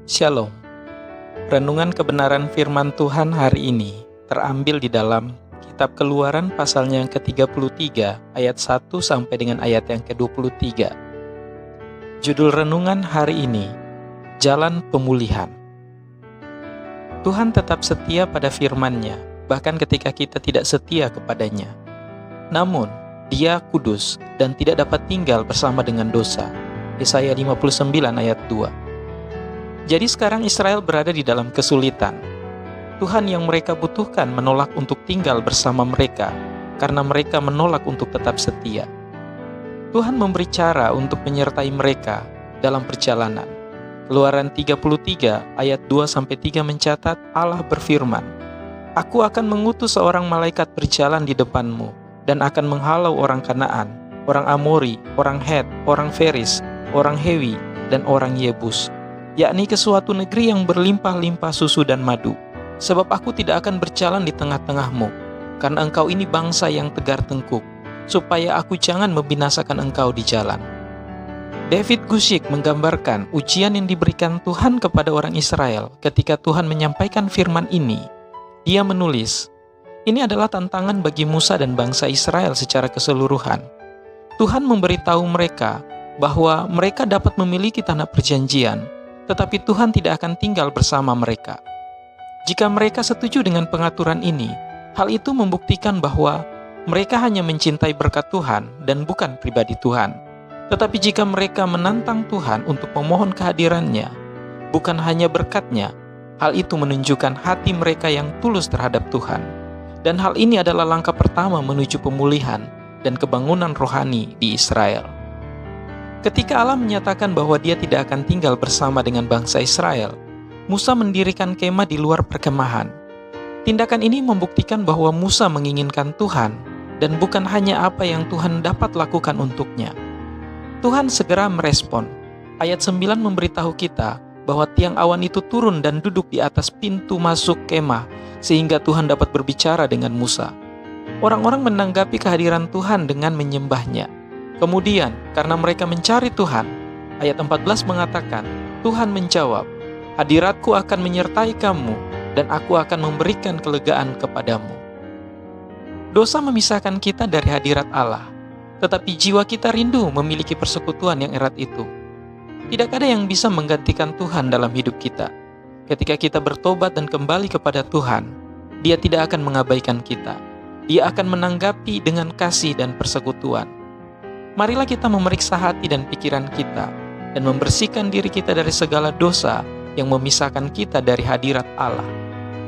Shalom. Renungan kebenaran firman Tuhan hari ini terambil di dalam Kitab Keluaran pasalnya yang ke-33 ayat 1 sampai dengan ayat yang ke-23. Judul renungan hari ini, Jalan Pemulihan. Tuhan tetap setia pada firman-Nya, bahkan ketika kita tidak setia kepadanya. Namun, Dia kudus dan tidak dapat tinggal bersama dengan dosa. Yesaya 59 ayat 2. Jadi sekarang Israel berada di dalam kesulitan. Tuhan yang mereka butuhkan menolak untuk tinggal bersama mereka karena mereka menolak untuk tetap setia. Tuhan memberi cara untuk menyertai mereka dalam perjalanan. Keluaran 33 ayat 2-3 mencatat Allah berfirman, "Aku akan mengutus seorang malaikat berjalan di depanmu dan akan menghalau orang Kanaan, orang Amori, orang Het, orang Feris, orang Hewi, dan orang Yebus, yakni ke suatu negeri yang berlimpah-limpah susu dan madu. Sebab aku tidak akan berjalan di tengah-tengahmu, karena engkau ini bangsa yang tegar tengkuk, supaya aku jangan membinasakan engkau di jalan." David Gusyik menggambarkan ujian yang diberikan Tuhan kepada orang Israel ketika Tuhan menyampaikan firman ini. Dia menulis, "Ini adalah tantangan bagi Musa dan bangsa Israel secara keseluruhan. Tuhan memberitahu mereka bahwa mereka dapat memiliki tanah perjanjian, tetapi Tuhan tidak akan tinggal bersama mereka. Jika mereka setuju dengan pengaturan ini, hal itu membuktikan bahwa mereka hanya mencintai berkat Tuhan dan bukan pribadi Tuhan. Tetapi jika mereka menantang Tuhan untuk memohon kehadirannya, bukan hanya berkat-Nya, hal itu menunjukkan hati mereka yang tulus terhadap Tuhan. Dan hal ini adalah langkah pertama menuju pemulihan dan kebangunan rohani di Israel." Ketika Allah menyatakan bahwa Dia tidak akan tinggal bersama dengan bangsa Israel, Musa mendirikan kemah di luar perkemahan. Tindakan ini membuktikan bahwa Musa menginginkan Tuhan dan bukan hanya apa yang Tuhan dapat lakukan untuknya. Tuhan segera merespon. Ayat 9 memberitahu kita bahwa tiang awan itu turun dan duduk di atas pintu masuk kemah sehingga Tuhan dapat berbicara dengan Musa. Orang-orang menanggapi kehadiran Tuhan dengan menyembahnya. Kemudian, karena mereka mencari Tuhan, ayat 14 mengatakan, Tuhan menjawab, "Hadiratku akan menyertai kamu, dan aku akan memberikan kelegaan kepadamu." Dosa memisahkan kita dari hadirat Allah, tetapi jiwa kita rindu memiliki persekutuan yang erat itu. Tidak ada yang bisa menggantikan Tuhan dalam hidup kita. Ketika kita bertobat dan kembali kepada Tuhan, Dia tidak akan mengabaikan kita. Dia akan menanggapi dengan kasih dan persekutuan. Marilah kita memeriksa hati dan pikiran kita dan membersihkan diri kita dari segala dosa yang memisahkan kita dari hadirat Allah.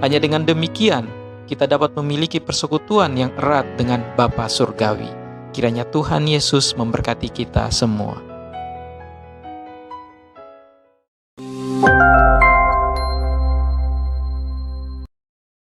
Hanya dengan demikian, kita dapat memiliki persekutuan yang erat dengan Bapa Surgawi. Kiranya Tuhan Yesus memberkati kita semua.